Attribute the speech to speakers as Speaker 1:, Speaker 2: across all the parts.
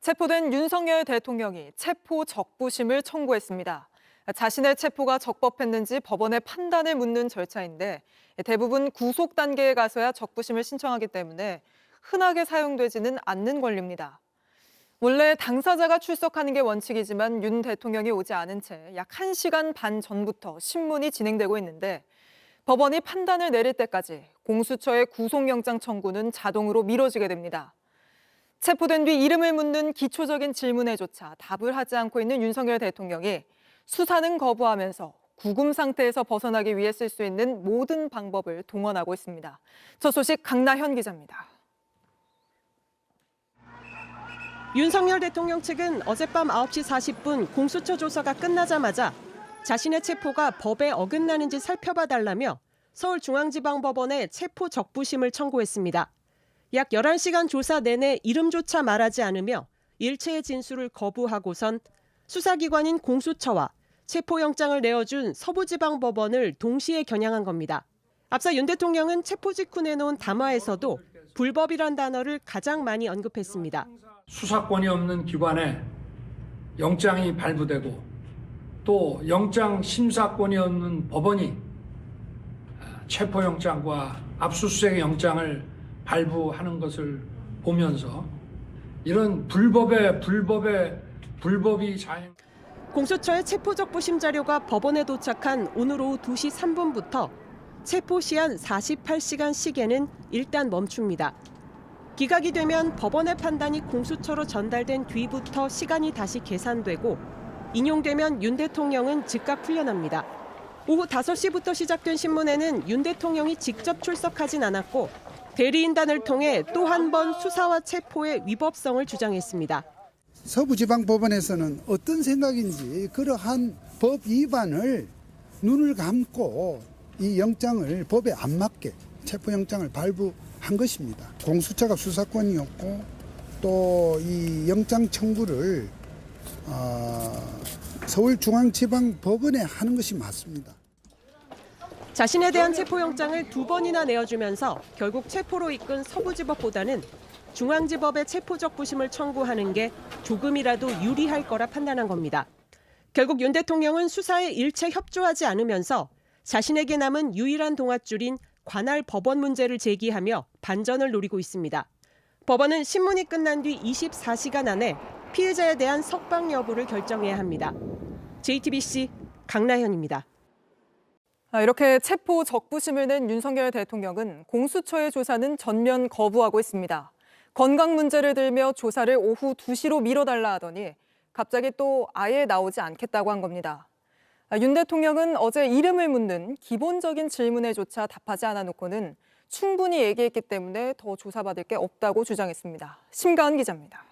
Speaker 1: 체포된 윤석열 대통령이 체포 적부심을 청구했습니다. 자신의 체포가 적법했는지 법원의 판단을 묻는 절차인데 대부분 구속 단계에 가서야 적부심을 신청하기 때문에 흔하게 사용되지는 않는 권리입니다. 원래 당사자가 출석하는 게 원칙이지만 윤 대통령이 오지 않은 채 약 1시간 반 전부터 신문이 진행되고 있는데 법원이 판단을 내릴 때까지 공수처의 구속영장 청구는 자동으로 미뤄지게 됩니다. 체포된 뒤 이름을 묻는 기초적인 질문에조차 답을 하지 않고 있는 윤석열 대통령이 수사는 거부하면서 구금 상태에서 벗어나기 위해 쓸 수 있는 모든 방법을 동원하고 있습니다. 저 소식 강나현 기자입니다.
Speaker 2: 윤석열 대통령 측은 어젯밤 9시 40분 공수처 조사가 끝나자마자 자신의 체포가 법에 어긋나는지 살펴봐달라며 서울중앙지방법원에 체포 적부심을 청구했습니다. 약 11시간 조사 내내 이름조차 말하지 않으며 일체의 진술을 거부하고선 수사기관인 공수처와 체포영장을 내어준 서부지방법원을 동시에 겨냥한 겁니다. 앞서 윤 대통령은 체포 직후 내놓은 담화에서도 불법이란 단어를 가장 많이 언급했습니다.
Speaker 3: 수사권이 없는 기관에 영장이 발부되고 또 영장 심사권이 없는 법원이 체포영장과 압수수색 영장을 발부하는 것을 보면서 이런 불법이 자행.
Speaker 2: 공수처의 체포적부심 자료가 법원에 도착한 오늘 오후 2시 3분부터 체포 시한 48시간 시계는 일단 멈춥니다. 기각이 되면 법원의 판단이 공수처로 전달된 뒤부터 시간이 다시 계산되고 인용되면 윤 대통령은 즉각 풀려납니다. 오후 5시부터 시작된 신문에는 윤 대통령이 직접 출석하진 않았고 대리인단을 통해 또 한 번 수사와 체포의 위법성을 주장했습니다.
Speaker 4: 서부지방법원에서는 어떤 생각인지 그러한 법 위반을 눈을 감고 이 영장을 법에 안 맞게 체포영장을 발부한 것입니다. 공수처가 수사권이었고 또 이 영장 청구를 서울중앙지방법원에 하는 것이 맞습니다.
Speaker 2: 자신에 대한 체포영장을 2번이나 내어주면서 결국 체포로 이끈 서부지법보다는 중앙지법에 체포적부심을 청구하는 게 조금이라도 유리할 거라 판단한 겁니다. 결국 윤 대통령은 수사에 일체 협조하지 않으면서 자신에게 남은 유일한 동아줄인 관할 법원 문제를 제기하며 반전을 노리고 있습니다. 법원은 신문이 끝난 뒤 24시간 안에 피해자에 대한 석방 여부를 결정해야 합니다. JTBC 강나현입니다.
Speaker 1: 이렇게 체포 적부심을 낸 윤석열 대통령은 공수처의 조사는 전면 거부하고 있습니다. 건강 문제를 들며 조사를 오후 2시로 미뤄달라 하더니 갑자기 또 아예 나오지 않겠다고 한 겁니다. 윤 대통령은 어제 이름을 묻는 기본적인 질문에조차 답하지 않아 놓고는 충분히 얘기했기 때문에 더 조사받을 게 없다고 주장했습니다. 심가은 기자입니다.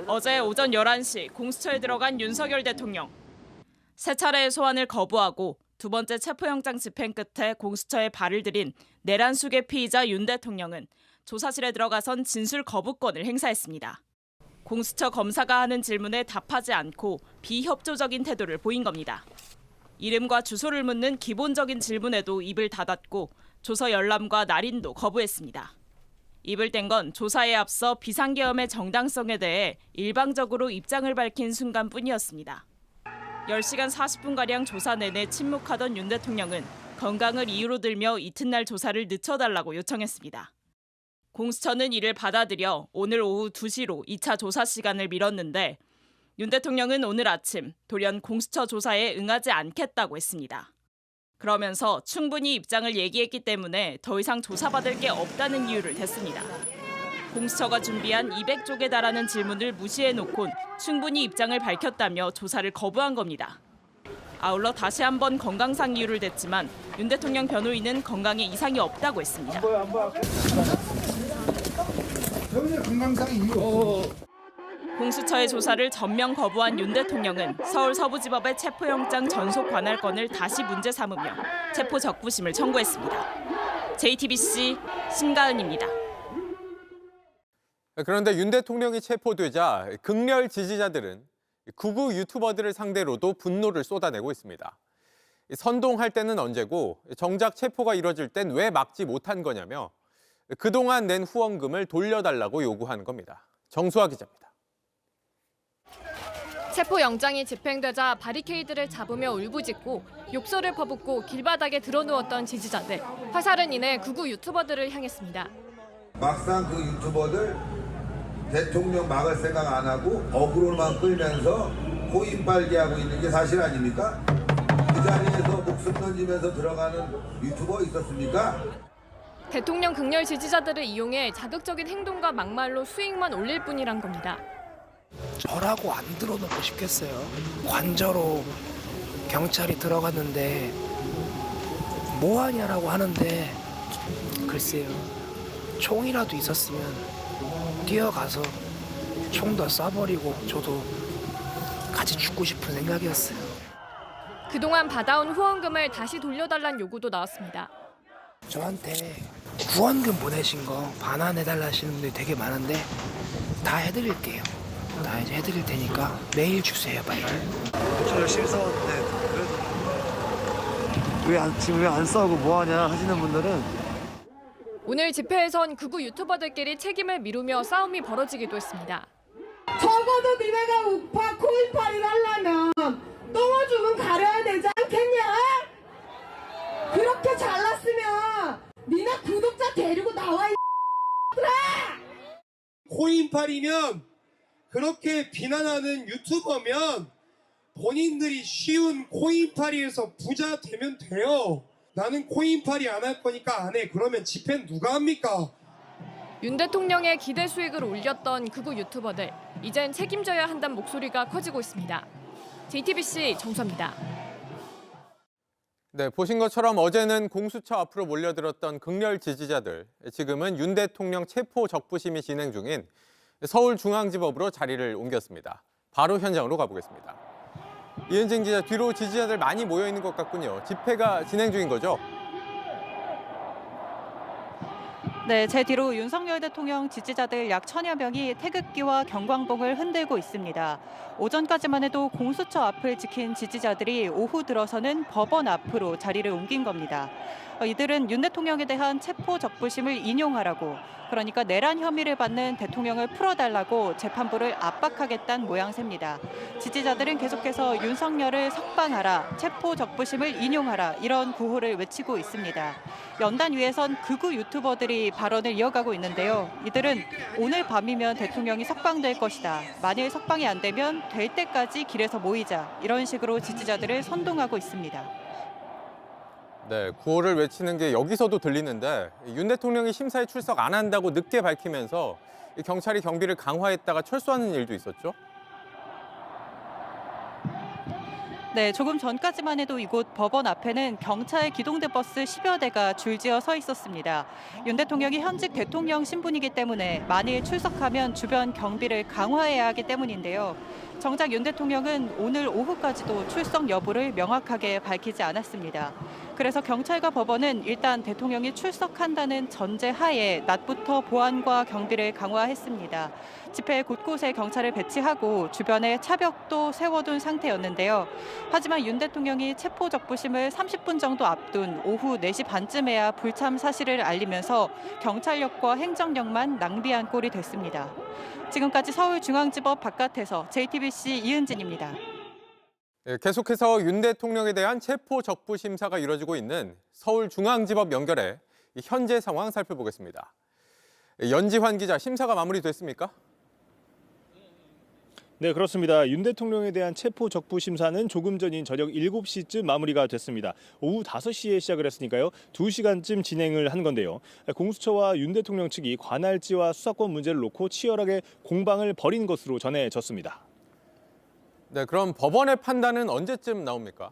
Speaker 5: 어제 오전 11시 공수처에 들어간 윤석열 대통령. 세 차례의 소환을 거부하고 두 번째 체포영장 집행 끝에 공수처에 발을 들인 내란숙의 피의자 윤 대통령은 조사실에 들어가선 진술 거부권을 행사했습니다. 공수처 검사가 하는 질문에 답하지 않고 비협조적인 태도를 보인 겁니다. 이름과 주소를 묻는 기본적인 질문에도 입을 닫았고 조서 열람과 날인도 거부했습니다. 입을 뗀 건 조사에 앞서 비상계엄의 정당성에 대해 일방적으로 입장을 밝힌 순간뿐이었습니다. 10시간 40분가량 조사 내내 침묵하던 윤 대통령은 건강을 이유로 들며 이튿날 조사를 늦춰달라고 요청했습니다. 공수처는 이를 받아들여 오늘 오후 2시로 2차 조사 시간을 미뤘는데 윤 대통령은 오늘 아침 돌연 공수처 조사에 응하지 않겠다고 했습니다. 그러면서 충분히 입장을 얘기했기 때문에 더 이상 조사받을 게 없다는 이유를 댔습니다. 공수처가 준비한 200쪽에 달하는 질문을 무시해놓곤 충분히 입장을 밝혔다며 조사를 거부한 겁니다. 아울러 다시 한번 건강상 이유를 댔지만 윤 대통령 변호인은 건강에 이상이 없다고 했습니다.
Speaker 4: 전혀 건강상 이유.
Speaker 5: 공수처의 조사를 전면 거부한 윤 대통령은 서울 서부지법의 체포영장 전속 관할권을 다시 문제 삼으며 체포 적부심을 청구했습니다. JTBC 심가은입니다.
Speaker 6: 그런데 윤 대통령이 체포되자 극렬 지지자들은 극우 유튜버들을 상대로도 분노를 쏟아내고 있습니다. 선동할 때는 언제고 정작 체포가 이뤄질 땐 왜 막지 못한 거냐며 그동안 낸 후원금을 돌려달라고 요구하는 겁니다. 정수아 기자입니다.
Speaker 7: 체포영장이 집행되자 바리케이드를 잡으며 울부짖고 욕설을 퍼붓고 길바닥에 드러누웠던 지지자들. 화살은 이내 극우 유튜버들을 향했습니다.
Speaker 8: 막상 그 유튜버들 대통령 막을 생각 안 하고 어그로만 끌면서 코인 빨게 하고 있는 게 사실 아닙니까? 그 자리에서 목숨 던지면서 들어가는 유튜버 있었습니까?
Speaker 7: 대통령 극렬 지지자들을 이용해 자극적인 행동과 막말로 수익만 올릴 뿐이란 겁니다.
Speaker 9: 저라고 안 들어놓고 싶겠어요. 관저로 경찰이 들어갔는데 뭐 하냐라고 하는데 글쎄요. 총이라도 있었으면 뛰어가서 총도 쏴버리고 저도 같이 죽고 싶은 생각이었어요.
Speaker 7: 그동안 받아온 후원금을 다시 돌려달란 요구도 나왔습니다.
Speaker 9: 저한테 후원금 보내신 거 반환해달라 하시는 분들이 되게 많은데 다 해드릴게요. 다 이제 해드릴 테니까 메일 주세요, 빨리.
Speaker 10: 저 열심히 싸웠는데 그래도 지금 왜 안 싸우고 뭐하냐 하시는 분들은
Speaker 7: 오늘 집회에선 극우 유튜버들끼리 책임을 미루며 싸움이 벌어지기도 했습니다.
Speaker 11: 적어도 니네가 우파 코인팔이를 하려면 똥오줌은 가려야 되지 않겠냐? 그렇게 잘났으면 니네 구독자 데리고 나와 이
Speaker 12: 코인팔이면 그렇게 비난하는 유튜버면 본인들이 쉬운 코인팔이에서 부자 되면 돼요. 나는 코인팔이 안 할 거니까 안 해. 그러면 집회는 누가 합니까?
Speaker 7: 윤 대통령의 기대 수익을 올렸던 극우 유튜버들. 이젠 책임져야 한다는 목소리가 커지고 있습니다. JTBC 정수아입니다.
Speaker 6: 네, 보신 것처럼 어제는 공수처 앞으로 몰려들었던 극렬 지지자들, 지금은 윤 대통령 체포 적부심이 진행 중인 서울중앙지법으로 자리를 옮겼습니다. 바로 현장으로 가보겠습니다. 이은진 기자, 뒤로 지지자들 많이 모여 있는 것 같군요. 집회가 진행 중인 거죠?
Speaker 13: 네, 제 뒤로 윤석열 대통령 지지자들 약 1000여 명이 태극기와 경광봉을 흔들고 있습니다. 오전까지만 해도 공수처 앞을 지킨 지지자들이 오후 들어서는 법원 앞으로 자리를 옮긴 겁니다. 이들은 윤 대통령에 대한 체포 적부심을 인용하라고, 그러니까 내란 혐의를 받는 대통령을 풀어달라고 재판부를 압박하겠다는 모양새입니다. 지지자들은 계속해서 윤석열을 석방하라, 체포 적부심을 인용하라 이런 구호를 외치고 있습니다. 연단 위에선 극우 유튜버들이 발언을 이어가고 있는데요. 이들은 오늘 밤이면 대통령이 석방될 것이다. 만일 석방이 안 되면 될 때까지 길에서 모이자. 이런 식으로 지지자들을 선동하고 있습니다.
Speaker 6: 네, 구호를 외치는 게 여기서도 들리는데 윤 대통령이 심사에 출석 안 한다고 늦게 밝히면서 경찰이 경비를 강화했다가 철수하는 일도 있었죠?
Speaker 13: 네, 조금 전까지만 해도 이곳 법원 앞에는 경찰 기동대 버스 10여 대가 줄지어 서 있었습니다. 윤 대통령이 현직 대통령 신분이기 때문에 만일 출석하면 주변 경비를 강화해야 하기 때문인데요. 정작 윤 대통령은 오늘 오후까지도 출석 여부를 명확하게 밝히지 않았습니다. 그래서 경찰과 법원은 일단 대통령이 출석한다는 전제 하에 낮부터 보안과 경비를 강화했습니다. 집회 곳곳에 경찰을 배치하고 주변에 차벽도 세워둔 상태였는데요. 하지만 윤 대통령이 체포 적부심을 30분 정도 앞둔 오후 4시 반쯤에야 불참 사실을 알리면서 경찰력과 행정력만 낭비한 꼴이 됐습니다. 지금까지 서울중앙지법 바깥에서 JTBC 이은진입니다.
Speaker 6: 네, 계속해서 윤 대통령에 대한 체포 적부 심사가 이뤄지고 있는 서울중앙지법 연결해 현재 상황 살펴보겠습니다. 연지환 기자, 심사가 마무리됐습니까?
Speaker 14: 네, 그렇습니다. 윤 대통령에 대한 체포 적부 심사는 조금 전인 저녁 7시쯤 마무리가 됐습니다. 오후 5시에 시작을 했으니까요. 2시간쯤 진행을 한 건데요. 공수처와 윤 대통령 측이 관할지와 수사권 문제를 놓고 치열하게 공방을 벌인 것으로 전해졌습니다.
Speaker 6: 네, 그럼 법원의 판단은 언제쯤 나옵니까?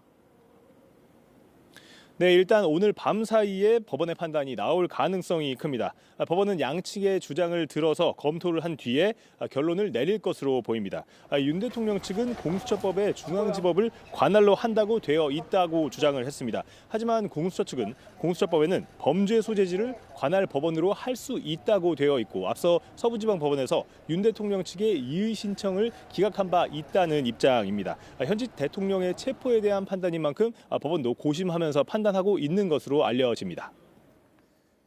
Speaker 14: 네, 일단 오늘 밤 사이에 법원의 판단이 나올 가능성이 큽니다. 법원은 양측의 주장을 들어서 검토를 한 뒤에 결론을 내릴 것으로 보입니다. 윤 대통령 측은 공수처법에 중앙지법을 관할로 한다고 되어 있다고 주장을 했습니다. 하지만 공수처 측은 공수처법에는 범죄 소재지를 관할 법원으로 할 수 있다고 되어 있고, 앞서 서부지방법원에서 윤 대통령 측의 이의 신청을 기각한 바 있다는 입장입니다. 현직 대통령의 체포에 대한 판단인 만큼 법원도 고심하면서 판단하고 있는 것으로 알려집니다.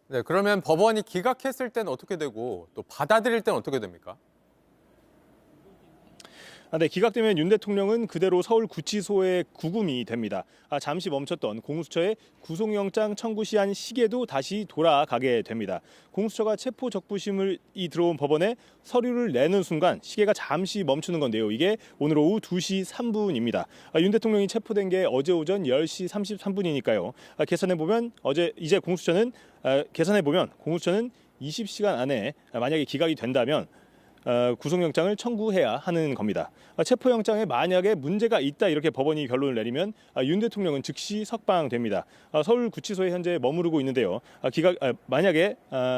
Speaker 6: 네, 그러면 법원이 기각했을 때는 어떻게 되고 또 받아들일 때는 어떻게 됩니까?
Speaker 14: 네, 기각되면 윤 대통령은 그대로 서울 구치소에 구금이 됩니다. 잠시 멈췄던 공수처의 구속영장 청구 시한 시계도 다시 돌아가게 됩니다. 공수처가 체포 적부심이 들어온 법원에 서류를 내는 순간 시계가 잠시 멈추는 건데요. 이게 오늘 오후 2시 3분입니다. 윤 대통령이 체포된 게 어제 오전 10시 33분이니까요. 계산해보면 공수처는 20시간 안에 만약에 기각이 된다면 구속영장을 청구해야 하는 겁니다. 체포영장에 만약에 문제가 있다 이렇게 법원이 결론을 내리면 윤 대통령은 즉시 석방됩니다. 서울 구치소에 현재 머무르고 있는데요. 만약에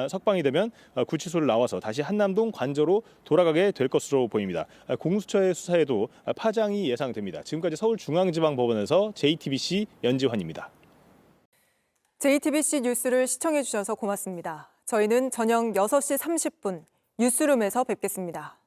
Speaker 14: 석방이 되면 구치소를 나와서 다시 한남동 관저로 돌아가게 될 것으로 보입니다. 공수처의 수사에도 파장이 예상됩니다. 지금까지 서울중앙지방법원에서 JTBC 연지환입니다.
Speaker 1: JTBC 뉴스를 시청해 주셔서 고맙습니다. 저희는 저녁 6시 30분 뉴스룸에서 뵙겠습니다.